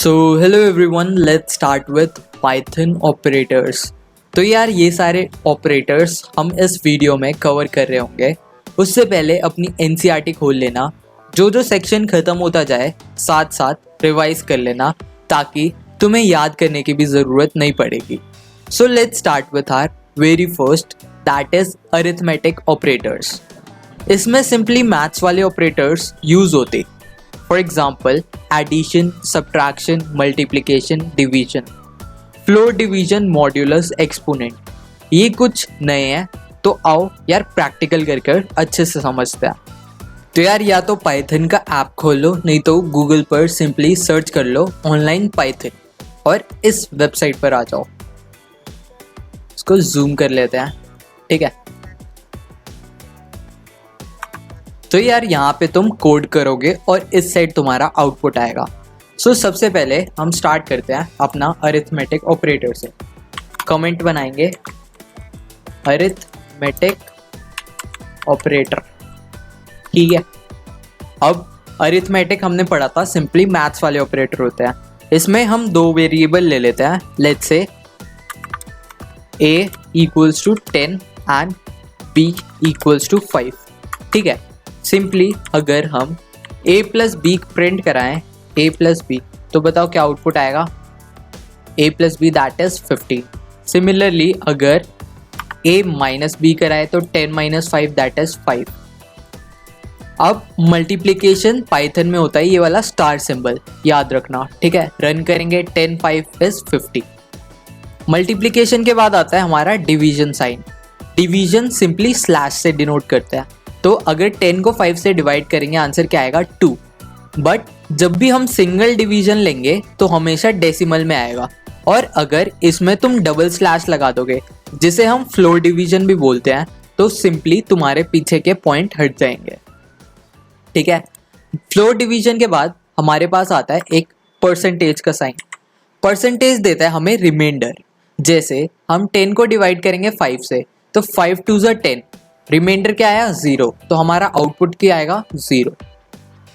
Hello everyone, let's start with Python operators. तो यार ये सारे ऑपरेटर्स हम इस वीडियो में कवर कर रहे होंगे। उससे पहले अपनी एनसीईआरटी खोल लेना, जो जो सेक्शन ख़त्म होता जाए साथ साथ रिवाइज कर लेना, ताकि तुम्हें याद करने की भी ज़रूरत नहीं पड़ेगी। So let's start with our very first, that is arithmetic operators. इसमें सिंपली मैथ्स वाले ऑपरेटर्स यूज़ होते। For example addition, subtraction, multiplication, division, floor division, modulus, exponent. ये कुछ नए हैं, तो आओ यार प्रैक्टिकल कर अच्छे से समझते हैं। तो यार या तो पाइथन का ऐप खोल लो, नहीं तो गूगल पर सिंपली सर्च कर लो ऑनलाइन पाइथन और इस वेबसाइट पर आ जाओ। इसको जूम कर लेते हैं, ठीक है। तो यार यहाँ पे तुम कोड करोगे और इस साइड तुम्हारा आउटपुट आएगा। सो सबसे पहले हम स्टार्ट करते हैं अपना अरिथमेटिक ऑपरेटर से। कमेंट बनाएंगे अरिथमेटिक ऑपरेटर, ठीक है। अब अरिथमेटिक हमने पढ़ा था, सिंपली मैथ्स वाले ऑपरेटर होते हैं। इसमें हम दो वेरिएबल ले लेते हैं, let's say a equals to 10 and b equals to 5, ठीक है। सिंपली अगर हम a प्लस बी प्रिंट कराएं, a प्लस बी, तो बताओ क्या आउटपुट आएगा? a plus B that is 15। Similarly अगर a माइनस बी कराए तो 10 माइनस 5 दैट इज 5। अब मल्टीप्लिकेशन पाइथन में होता है ये वाला स्टार सिंबल, याद रखना, ठीक है। रन करेंगे 10 5 इज 50। मल्टीप्लिकेशन के बाद आता है हमारा division sign. Division simply slash से डिनोट करते हैं। तो अगर 10 को 5 से डिवाइड करेंगे आंसर क्या आएगा? 2। बट जब भी हम सिंगल डिवीजन लेंगे तो हमेशा डेसिमल में आएगा। और अगर इसमें तुम डबल स्लैश लगा दोगे, जिसे हम फ्लोर डिवीजन भी बोलते हैं, तो सिंपली तुम्हारे पीछे के पॉइंट हट जाएंगे, ठीक है। फ्लोर डिवीजन के बाद हमारे पास आता है एक परसेंटेज का साइन। परसेंटेज देता है हमें रिमाइंडर। जैसे हम 10 को डिवाइड करेंगे 5 से, तो 5 2 ज़ा 10, रिमाइंडर क्या आया? 0, तो हमारा आउटपुट क्या आएगा? 0,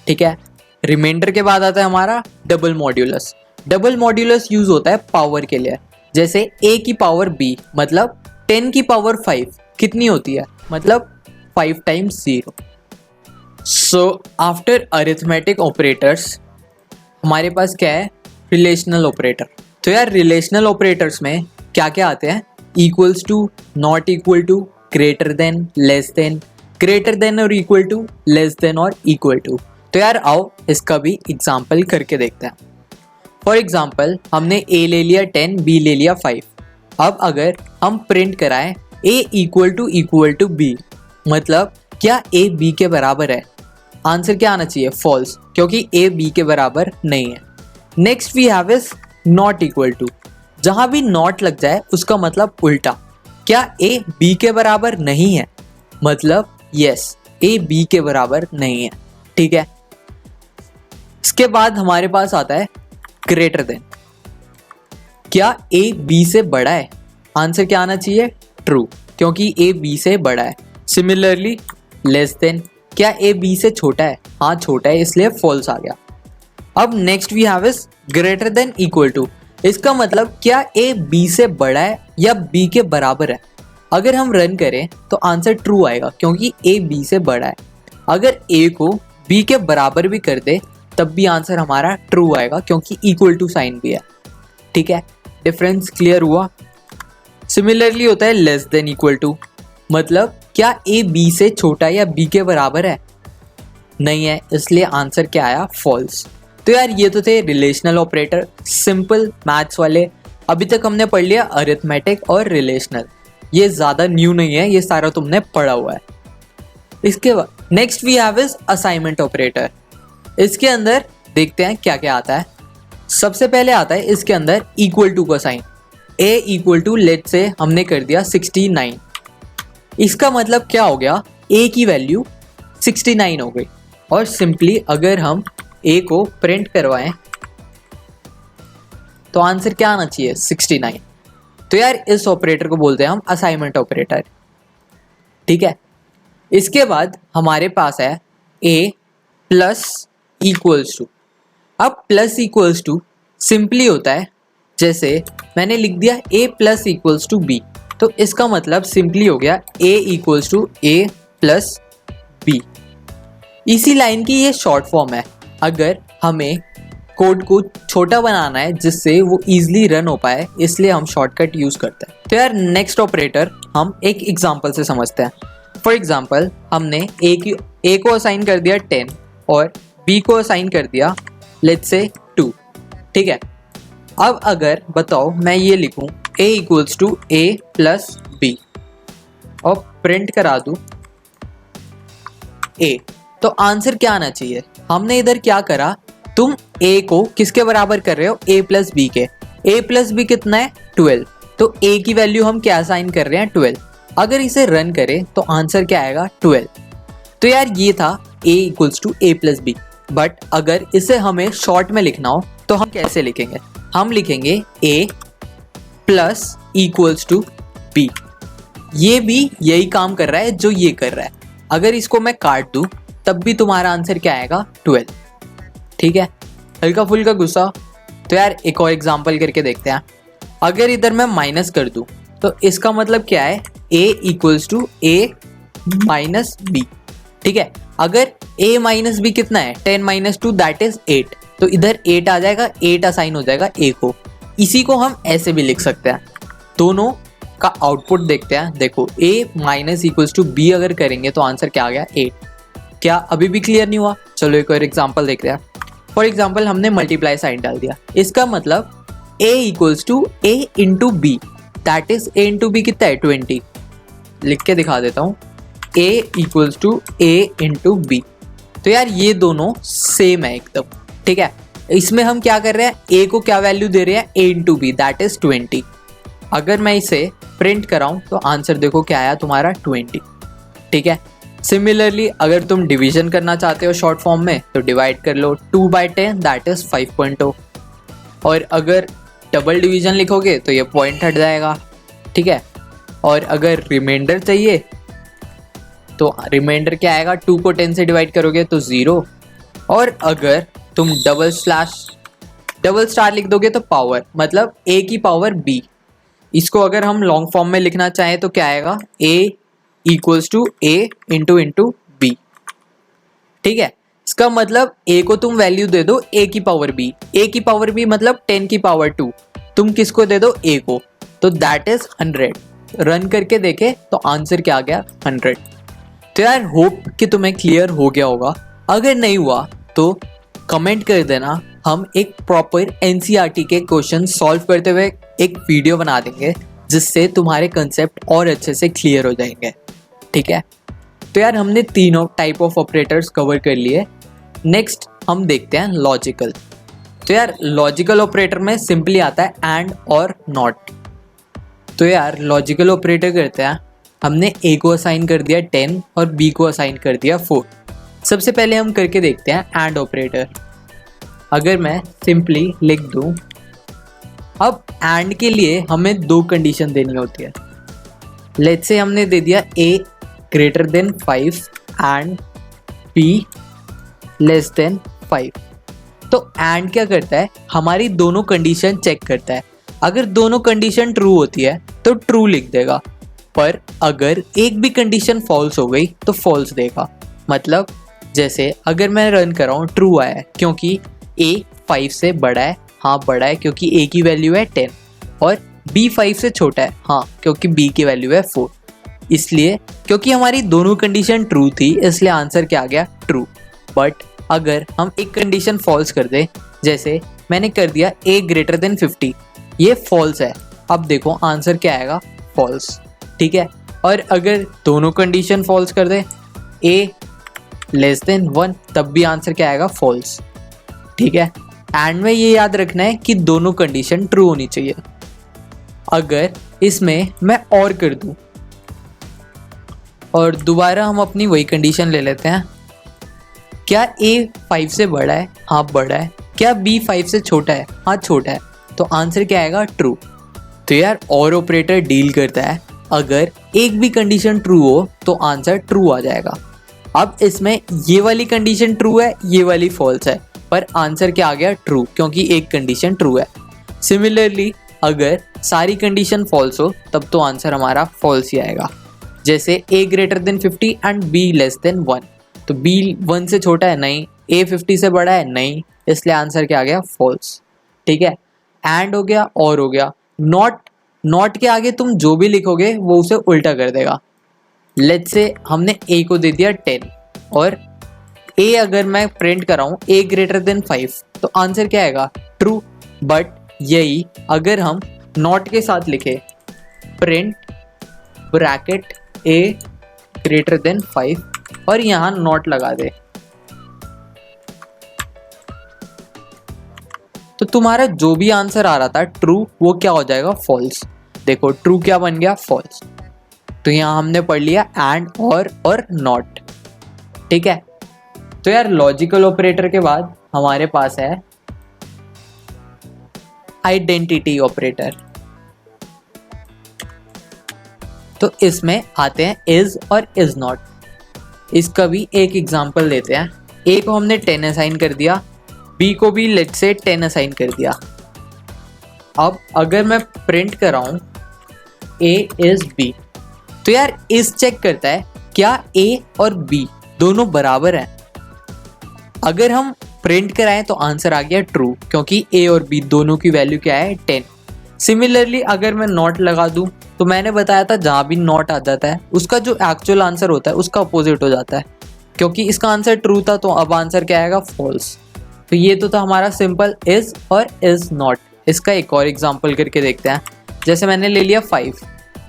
ठीक है। रिमाइंडर के बाद आता है हमारा double modulus. Double modulus use होता है पावर के लिए। जैसे a की पावर b मतलब 10 की पावर 5 कितनी होती है? मतलब 5 times 0। So after arithmetic operators हमारे पास क्या है? Relational operator. तो यार रिलेशनल ऑपरेटर्स में क्या क्या आते हैं? Equals to, not equal to, greater than, less than, greater than और इक्वल टू, लेस देन और इक्वल टू। तो यार आओ इसका भी एग्जाम्पल करके देखते हैं। फॉर एग्जाम्पल हमने a ले लिया 10, b ले लिया 5। अब अगर हम प्रिंट कराएं a इक्वल टू b, मतलब क्या a b के बराबर है? आंसर क्या आना चाहिए? फॉल्स, क्योंकि a b के बराबर नहीं है। Next we have is not equal to. जहां भी नॉट लग जाए उसका मतलब उल्टा। क्या a b के बराबर नहीं है? मतलब यस, a b के बराबर नहीं है, ठीक है। इसके बाद हमारे पास आता है ग्रेटर देन। क्या a b से बड़ा है? आंसर क्या आना चाहिए? ट्रू, क्योंकि a b से बड़ा है। सिमिलरली लेस देन, क्या a b से छोटा है? हाँ छोटा है, इसलिए फॉल्स आ गया। अब next we have is greater than equal to. इसका मतलब क्या a b से बड़ा है या b के बराबर है? अगर हम रन करें तो आंसर ट्रू आएगा, क्योंकि a b से बड़ा है। अगर a को b के बराबर भी कर दे तब भी आंसर हमारा ट्रू आएगा, क्योंकि इक्वल टू साइन भी है, ठीक है। डिफरेंस क्लियर हुआ? सिमिलरली होता है लेस देन इक्वल टू, मतलब क्या a b से छोटा या b के बराबर है? नहीं है, इसलिए आंसर क्या आया? फॉल्स। तो यार ये तो थे रिलेशनल ऑपरेटर, सिंपल मैथ्स वाले। अभी तक हमने पढ़ लिया अरिथमेटिक और रिलेशनल। ये ज़्यादा न्यू नहीं है, ये सारा तुमने पढ़ा हुआ है। इसके बाद next we have is assignment operator. इसके अंदर देखते हैं क्या क्या आता है। सबसे पहले आता है इसके अंदर इक्वल टू का sign. a equal to, let say हमने कर दिया 69। इसका मतलब क्या हो गया? a की वैल्यू 69 हो गई। और सिंपली अगर हम a को प्रिंट करवाएं तो आंसर क्या आना चाहिए? 69। तो यार इस ऑपरेटर को बोलते हैं हम असाइनमेंट ऑपरेटर, ठीक है। इसके बाद हमारे पास है a प्लस इक्वल्स टू। अब प्लस इक्वल्स टू सिंपली होता है, जैसे मैंने लिख दिया a plus equals to B, तो इसका मतलब सिंपली हो गया a equals to a plus B. इसी लाइन की ये शॉर्ट फॉर्म है। अगर हमें कोड को छोटा बनाना है जिससे वो इजीली रन हो पाए, इसलिए हम शॉर्टकट यूज करते हैं। तो यार नेक्स्ट ऑपरेटर हम एक एग्जांपल से समझते हैं। फॉर एग्जांपल हमने a को असाइन कर दिया 10 और b को असाइन कर दिया लेट्स से 2, ठीक है। अब अगर बताओ मैं ये लिखूं a equals to a plus B और प्रिंट करा दूं a, तो आंसर क्या आना चाहिए? हमने इधर क्या करा, तुम a को किसके बराबर कर रहे हो? a प्लस बी के। a प्लस बी कितना है? 12। तो a की वैल्यू हम क्या असाइन कर रहे हैं? 12। अगर इसे रन करें तो आंसर क्या आएगा? 12। तो यार ये था a equals to a plus B. But अगर इसे हमें शॉर्ट में लिखना हो तो हम कैसे लिखेंगे? हम लिखेंगे a plus equals to b। ये भी यही काम कर रहा है जो ये कर रहा है। अगर इसको मैं काट दूं तब भी तुम्हारा आंसर क्या आएगा? 12, ठीक है। हल्का फुल्का गुस्सा। तो यार एक और एग्जांपल करके देखते हैं। अगर इधर मैं माइनस कर दूं तो इसका मतलब क्या है? a equals to a minus B, ठीक है। अगर a माइनस बी कितना है? 10 माइनस 2 दैट इज 8। तो इधर 8 आ जाएगा, 8 असाइन हो जाएगा a को। इसी को हम ऐसे भी लिख सकते हैं। दोनों का आउटपुट देखते हैं। देखो a minus equals to B अगर करेंगे तो आंसर क्या आ गया? 8। क्या अभी भी क्लियर नहीं हुआ? चलो एक और एग्जांपल देखते हैं। फॉर एग्जांपल हमने मल्टीप्लाई साइन डाल दिया। इसका मतलब a equals to a into B, that is a into B कितना है? 20। लिख के दिखा देता हूँ, a equals to a into B. तो यार ये दोनों सेम है एकदम, ठीक है। इसमें हम क्या कर रहे हैं? a को क्या वैल्यू दे रहे हैं? a into B, that is 20। अगर मैं इसे प्रिंट कराऊं तो आंसर देखो क्या आया तुम्हारा? 20, ठीक है। सिमिलरली अगर तुम डिवीजन करना चाहते हो शॉर्ट फॉर्म में तो डिवाइड कर लो 2/10 दैट इज 5.0। और अगर डबल डिवीजन लिखोगे तो ये पॉइंट हट जाएगा, ठीक है। और अगर रिमाइंडर चाहिए तो रिमाइंडर क्या आएगा? 2 को 10 से डिवाइड करोगे तो 0। और अगर तुम डबल स्टार लिख दोगे तो पावर, मतलब a की पावर b। इसको अगर हम लॉन्ग फॉर्म में लिखना चाहें तो क्या आएगा? a equals to a into B, ठीक है। इसका मतलब a को तुम वैल्यू दे दो a की पावर b। a की पावर b मतलब 10 की पावर 2। तुम किसको दे दो? a को। तो दैट इज 100। रन करके देखे तो आंसर क्या आ गया? 100। तो यार होप कि तुम्हें क्लियर हो गया होगा। अगर नहीं हुआ तो कमेंट कर देना, हम एक प्रॉपर एनसीईआरटी के क्वेश्चन सॉल्व करते हुए एक वीडियो बना देंगे जिससे तुम्हारे कंसेप्ट और अच्छे से क्लियर हो जाएंगे, ठीक है। तो यार हमने तीनों टाइप ऑफ ऑपरेटर्स कवर कर लिए। नेक्स्ट हम देखते हैं लॉजिकल। तो यार लॉजिकल ऑपरेटर में सिंपली आता है एंड और नॉट। तो यार लॉजिकल ऑपरेटर करते हैं, हमने a को असाइन कर दिया 10 और b को असाइन कर दिया 4। सबसे पहले हम करके देखते हैं एंड ऑपरेटर। अगर मैं सिंपली लिख दूं, अब एंड के लिए हमें 2 कंडीशन देनी होती है। लेट्स से हमने दे दिया a greater than 5 and b less than 5। तो एंड क्या करता है? हमारी दोनों कंडीशन चेक करता है। अगर दोनों कंडीशन ट्रू होती है तो ट्रू लिख देगा, पर अगर एक भी कंडीशन फॉल्स हो गई तो फॉल्स देगा। मतलब जैसे अगर मैं रन कर रहा हूँ, ट्रू आया है क्योंकि a 5 से बड़ा है, हाँ बड़ा है क्योंकि a की वैल्यू है 10, और b 5 से छोटा है, हाँ क्योंकि b की वैल्यू है 4। इसलिए क्योंकि हमारी दोनों कंडीशन ट्रू थी इसलिए आंसर क्या आ गया? ट्रू। बट अगर हम एक कंडीशन फॉल्स कर दे, जैसे मैंने कर दिया a ग्रेटर देन 50, ये फॉल्स है। अब देखो आंसर क्या आएगा? फॉल्स, ठीक है। और अगर दोनों कंडीशन फॉल्स कर दे, a लेस देन 1, तब भी आंसर क्या आएगा? फॉल्स, ठीक है। एंड में ये याद रखना है कि दोनों कंडीशन ट्रू होनी चाहिए। अगर इसमें मैं और कर दूं और दोबारा हम अपनी वही कंडीशन ले लेते हैं, क्या a 5 से बड़ा है? हाँ बड़ा है। क्या b 5 से छोटा है? हाँ छोटा है। तो आंसर क्या आएगा? ट्रू। तो यार और ऑपरेटर डील करता है, अगर एक भी कंडीशन ट्रू हो तो आंसर ट्रू आ जाएगा। अब इसमें ये वाली कंडीशन ट्रू है, ये वाली फॉल्स है, पर आंसर क्या आ गया, ट्रू, क्योंकि एक कंडीशन ट्रू है। सिमिलरली अगर सारी कंडीशन फॉल्स हो तब तो आंसर हमारा फॉल्स ही आएगा। जैसे a greater than 50 and b less than 1, तो b 1 से छोटा है नहीं, a 50 से बड़ा है नहीं, इसलिए आंसर क्या आ गया, फॉल्स। ठीक है, एंड हो गया और हो गया। नॉट के आगे तुम जो भी लिखोगे वो उसे उल्टा कर देगा। लेट्स से हमने a को दे दिया 10 और a अगर मैं प्रिंट कराऊं a ग्रेटर देन 5 तो आंसर क्या आएगा, ट्रू। बट यही अगर हम नॉट के साथ लिखे print bracket a greater than 5 और यहाँ नॉट लगा दे, तो तुम्हारा जो भी आंसर आ रहा था ट्रू वो क्या हो जाएगा, फॉल्स। देखो ट्रू क्या बन गया, फॉल्स। तो यहाँ हमने पढ़ लिया एंड और नॉट। ठीक है, तो यार लॉजिकल ऑपरेटर के बाद हमारे पास है आइडेंटिटी ऑपरेटर। तो इसमें आते हैं इज और इज नॉट। इसका भी एक एग्जांपल लेते हैं। ए को हमने 10 असाइन कर दिया, बी को भी लेट्स से 10 असाइन कर दिया। अब अगर मैं प्रिंट कराऊं ए इज बी, तो यार इस चेक करता है क्या ए और बी दोनों बराबर हैं। अगर हम प्रिंट कराएं तो आंसर आ गया ट्रू, क्योंकि ए और बी दोनों की वैल्यू क्या है, 10। सिमिलरली अगर मैं नॉट लगा दूं तो मैंने बताया था जहां भी नॉट आ जाता है उसका जो एक्चुअल आंसर होता है उसका अपोजिट हो जाता है। क्योंकि इसका आंसर ट्रू था तो अब आंसर क्या आएगा, फॉल्स। तो ये तो था हमारा सिंपल इज और इज नॉट। इसका एक और एग्जांपल करके देखते हैं। जैसे मैंने ले लिया 5,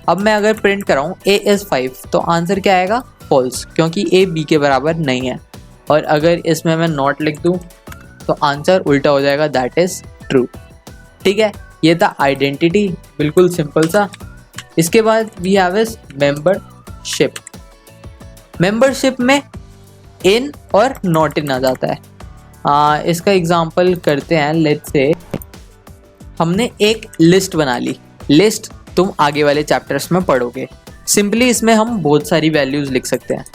अब मैं अगर प्रिंट कराऊं ए इज 5 तो आंसर क्या आएगा, फॉल्स, क्योंकि ए बी के बराबर नहीं है। और अगर इसमें मैं नॉट लिख दूं तो आंसर उल्टा हो जाएगा, दैट इज ट्रू। ठीक है, ये था आइडेंटिटी, बिल्कुल सिंपल सा। इसके बाद we have is membership. Membership में इन और नॉट इन आ जाता है। इसका एग्जांपल करते हैं। लेट्स से हमने एक लिस्ट बना ली। लिस्ट तुम आगे वाले चैप्टर्स में पढ़ोगे। सिंपली इसमें हम बहुत सारी वैल्यूज लिख सकते हैं।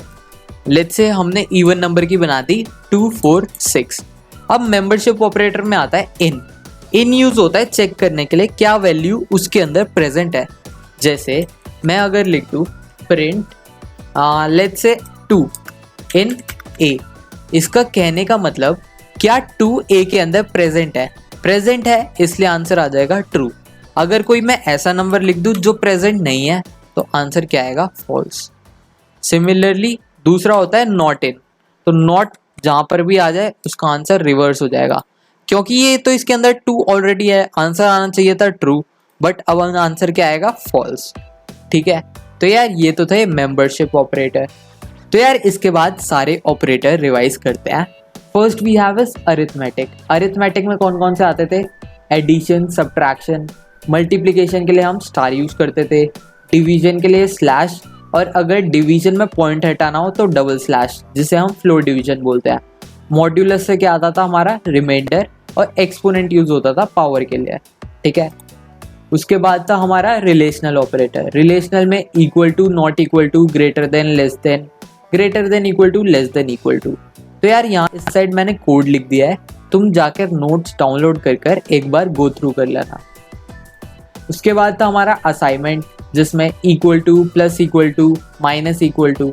लेट्स से हमने इवन नंबर की बना दी 2 4 6। अब मेंबरशिप ऑपरेटर में आता है इन यूज होता है चेक करने के लिए क्या वैल्यू उसके अंदर प्रेजेंट है। जैसे मैं अगर लिख दूं प्रिंट लेट्स से 2 इन ए, इसका कहने का मतलब क्या 2 ए के अंदर प्रेजेंट है, इसलिए आंसर आ जाएगा ट्रू। अगर कोई मैं ऐसा नंबर लिख दूं जो प्रेजेंट नहीं है तो आंसर क्या आएगा, फॉल्स। सिमिलरली दूसरा होता है नॉट इन। तो नॉट जहां पर भी आ जाए उसका आंसर रिवर्स हो जाएगा, क्योंकि ये तो इसके अंदर 2 ऑलरेडी है, आंसर आना चाहिए था ट्रू, बट अब आंसर क्या आएगा, फॉल्स। ठीक है, तो यार ये तो थे मेंबरशिप ऑपरेटर। तो यार इसके बाद सारे ऑपरेटर रिवाइज करते हैं। First we have is arithmetic. Arithmetic में कौन कौन से आते थे, एडिशन, सब्ट्रैक्शन। मल्टीप्लिकेशन के लिए हम स्टार यूज करते थे, डिवीजन के लिए स्लैश, और अगर डिवीजन में पॉइंट हटाना हो तो डबल स्लैश, जिसे हम फ्लोर डिवीजन बोलते हैं। मॉड्यूलस से क्या आता था हमारा, रिमाइंडर, और एक्सपोनेंट यूज होता था पावर के लिए। ठीक है, उसके बाद था हमारा रिलेशनल ऑपरेटर। रिलेशनल में equal to, not equal to, greater than, less than, greater than equal to, less than equal to. तो यार यहाँ इस साइड मैंने कोड लिख दिया है, तुम जाकर नोट्स डाउनलोड कर एक बार गो थ्रू कर लेना। उसके बाद था हमारा असाइनमेंट, जिसमें equal to, plus equal to, minus equal to.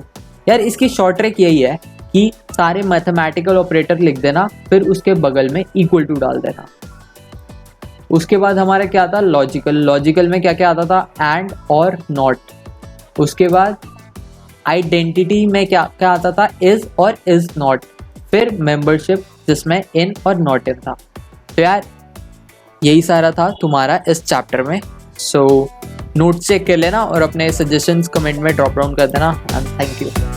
यार इसकी शॉर्ट ट्रिक यही है कि सारे मैथमेटिकल ऑपरेटर लिख देना, फिर उसके बगल में इक्वल टू डाल देना। उसके बाद हमारा क्या था, लॉजिकल। लॉजिकल में क्या क्या आता था, एंड और नॉट। उसके बाद आइडेंटिटी में क्या क्या आता था, इज और इज नॉट। फिर मेंबरशिप, जिसमें इन और नॉट इन था। तो यार यही सारा था तुम्हारा इस चैप्टर में। सो नोट्स चेक कर लेना और अपने सजेशंस कमेंट में ड्रॉप डाउन कर देना। And thank you.